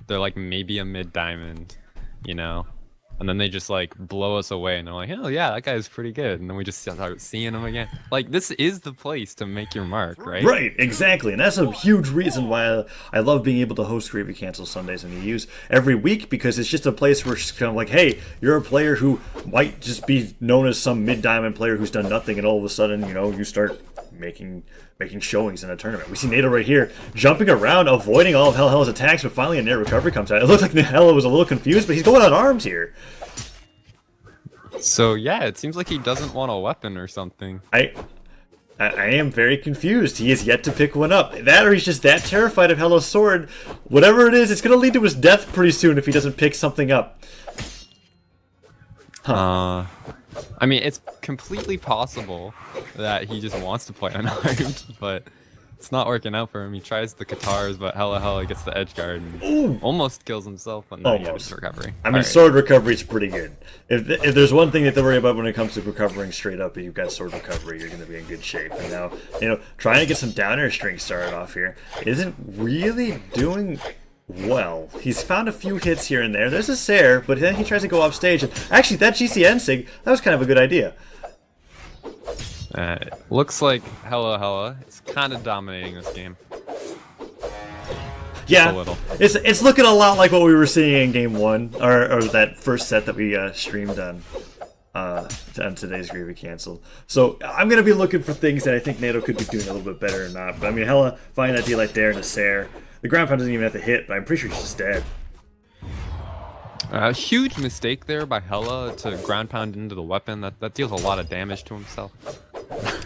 they're like maybe a mid diamond, you know, and then they just like blow us away, and they're like, oh yeah, that guy's pretty good, and then we just start seeing him again. Like this is the place to make your mark, right? Right, exactly, and that's a huge reason why I love being able to host Gravy Cancel Sundays and use every week, because it's just a place where it's kind of like, hey, you're a player who might just be known as some mid-diamond player who's done nothing, and all of a sudden, you know, you start making showings in a tournament. We see Nato right here jumping around, avoiding all of HellaHella's attacks, but finally a near recovery comes out. It looks like Hella was a little confused, but he's going on arms here. So yeah, it seems like he doesn't want a weapon or something. I am very confused. He has yet to pick one up. That, or he's just that terrified of Hella's sword. Whatever it is, it's going to lead to his death pretty soon if he doesn't pick something up. I mean, it's completely possible that he just wants to play unarmed, but it's not working out for him. He tries the Katars, but HellaHella gets the edge guard and almost kills himself, but no, he gets recovery. I mean, sword recovery is pretty good. If there's one thing that to worry about when it comes to recovering straight up, if you've got sword recovery, you're going to be in good shape. And now, you know, trying to get some down air strings started off here isn't really doing well. He's found a few hits here and there. There's a Sair, but then he tries to go off stage. And actually, that GCN sig, that was kind of a good idea. Looks like HellaHella is kind of dominating this game. Yeah, a little. It's looking a lot like what we were seeing in game one, or that first set that we streamed on today's Gravy Cancel. So I'm gonna be looking for things that I think Nato could be doing a little bit better or not. But I mean, Hella finding that D-Light there and a Sair. The ground pound doesn't even have to hit, but I'm pretty sure he's just dead. A huge mistake there by Hella to ground pound into the weapon. That deals a lot of damage to himself.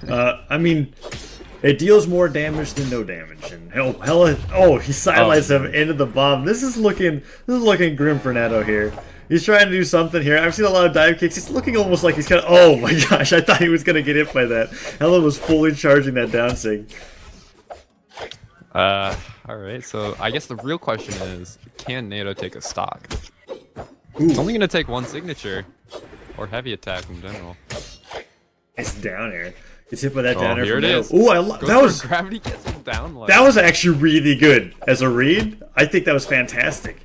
I mean, it deals more damage than no damage. And Hella, he sidelights him into the bomb. This is looking grim for Nato here. He's trying to do something here. I've seen a lot of dive kicks. He's looking almost like he's kind of. Oh my gosh! I thought he was gonna get hit by that. Hella was fully charging that down sig. Alright, so I guess the real question is, can Nato take a stock? It's only gonna take one signature, or heavy attack in general. It's down air. Gets hit by that down air. Here it is. Ooh, that was gravity gets him down. Like. That was actually really good as a read. I think that was fantastic.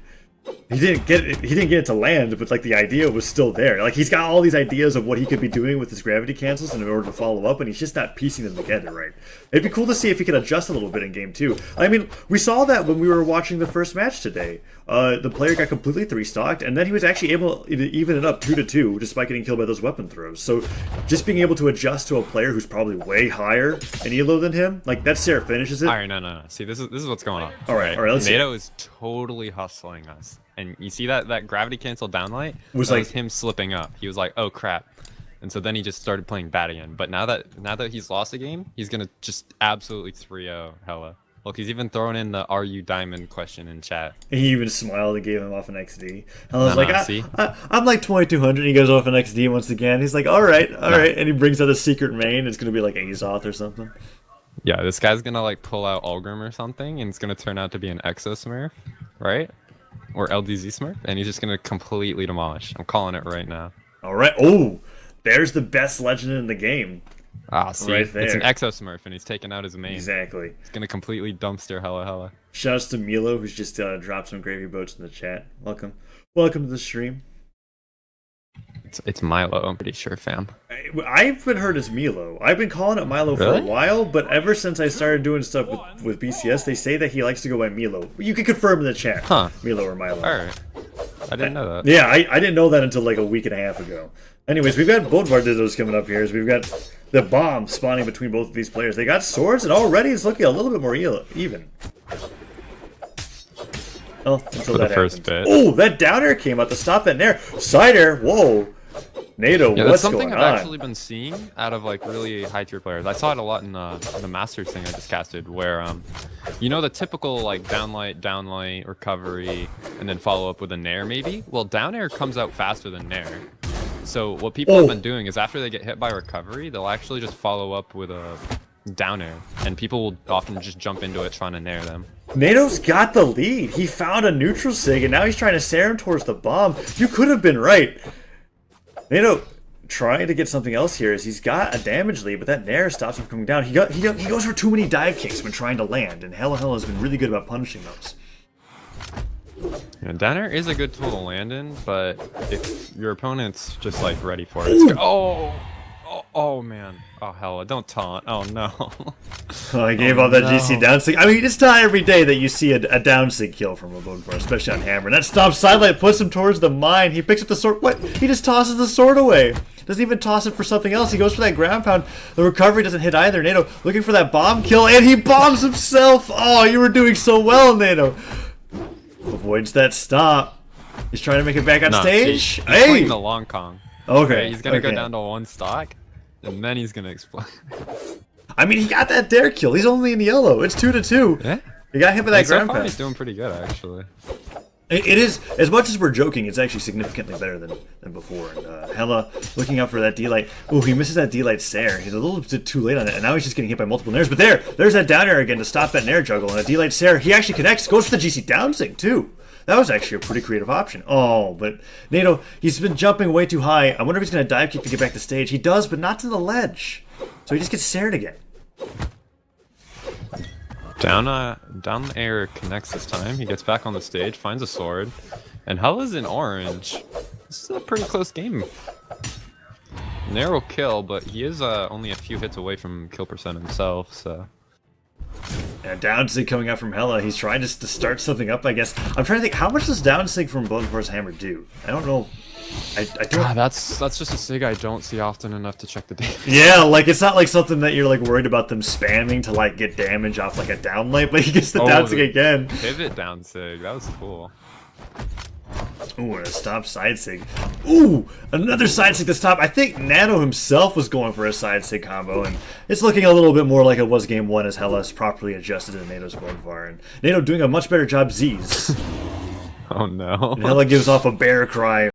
He didn't get it to land, but like the idea was still there. Like he's got all these ideas of what he could be doing with his gravity cancels in order to follow up, and he's just not piecing them together right. It'd be cool to see if he could adjust a little bit in game 2. I mean, we saw that when we were watching the first match today. The player got completely 3-stocked, and then he was actually able to even it up 2-2 despite getting killed by those weapon throws. So just being able to adjust to a player who's probably way higher in elo than him, like that Sair finishes it. All right, no. See, this is what's going on. All right. Let's see. Nato is totally hustling us. And you see that gravity cancel downlight was him slipping up. He was like, "Oh crap," and so then he just started playing bad again. But now that he's lost a game, he's gonna just absolutely 3-0 Hella. Look, he's even throwing in the "Are you diamond?" question in chat. He even smiled and gave him off an XD. Hella's I'm like 2200. He goes off an XD once again. He's like, all right, and he brings out a secret main. It's gonna be like Azoth or something. Yeah, this guy's gonna like pull out Ulgrim or something, and it's gonna turn out to be an Exo Smurf, right? Or LDZ Smurf, and he's just gonna completely demolish. I'm calling it right now. All right. Oh, there's the best legend in the game. Ah, see, right there. It's an Exo Smurf, and he's taking out his main. Exactly. He's gonna completely dumpster HellaHella. Shouts to Milo, who's just dropped some gravy boats in the chat. Welcome to the stream. It's Milo, I'm pretty sure, fam. I've been heard as Milo. I've been calling it Milo for a while, but ever since I started doing stuff with BCS, they say that he likes to go by Milo. You can confirm in the chat, Milo or Milo. Alright. I didn't know that. Yeah, I didn't know that until like a week and a half ago. Anyways, we've got Bodvar Dittos coming up here. So we've got the bomb spawning between both of these players. They got swords, and already it's looking a little bit more even. Oh, until for the first bit. Oh, that down air came out to stop that nair. Side air, whoa. Nato, yeah, what's that's something going I've on? actually been seeing out of like really high tier players. I saw it a lot in the Masters thing I just casted, where you know the typical like downlight, recovery, and then follow up with a nair maybe. Well, down air comes out faster than nair. So what people have been doing is after they get hit by recovery, they'll actually just follow up with a down air, and people will often just jump into it trying to nair them. Nato's got the lead. He found a neutral sig, and now he's trying to Sair him towards the bomb. You could have been right. Nato trying to get something else here is he's got a damage lead, but that nair stops him from coming down. He goes for too many dive kicks when trying to land, and HellaHella has been really good about punishing those. Down air is a good tool to land in, but if your opponent's just like ready for it, it's oh man. Oh hella, don't taunt. Oh no. Oh, I gave all that GC down sync. I mean, it's not every day that you see a down sync kill from a Bodvar, especially on Hammer. And that stops sidelight, puts him towards the mine. He picks up the sword. What? He just tosses the sword away. Doesn't even toss it for something else. He goes for that ground pound. The recovery doesn't hit either. Nato looking for that bomb kill, and he bombs himself. Oh, you were doing so well, Nato. Avoids that stop. He's trying to make it back on stage. He's playing the long Kong. Okay. He's gonna go down to 1 stock, and then he's gonna explode. I mean, he got that dare kill. He's only in yellow. It's 2-2. Yeah. He got hit by that ground pound. He's doing pretty good, actually. It is, as much as we're joking, it's actually significantly better than before. And Hella looking out for that D-Light. Oh, he misses that D-Light Stare. He's a little bit too late on it, and now he's just getting hit by multiple nairs. But there's that down air again to stop that nair juggle, and a D-Light Stare. He actually connects, goes for the GC down sync, too. That was actually a pretty creative option. Oh, but Nato, he's been jumping way too high. I wonder if he's going to dive kick to get back to stage. He does, but not to the ledge. So he just gets stared again. Down air connects this time. He gets back on the stage, finds a sword, and Hella's in orange. This is a pretty close game. Narrow kill, but he is only a few hits away from kill percent himself, so... And down sync coming out from Hella. He's trying to start something up, I guess. I'm trying to think, how much does down sync from Bodvar's Hammer do? I don't know. I don't... that's just a sig I don't see often enough to check the data. Yeah, like it's not like something that you're like worried about them spamming to like get damage off like a down light, but he gets the down sig again. Pivot down sig, that was cool. Ooh, and a stop side sig. Ooh, another side sig to stop. I think Nato himself was going for a side sig combo, and it's looking a little bit more like it was game 1 as Hella's properly adjusted to Nato's Bodvar, and Nato doing a much better job Z's. Oh no. And Hella gives off a bear cry.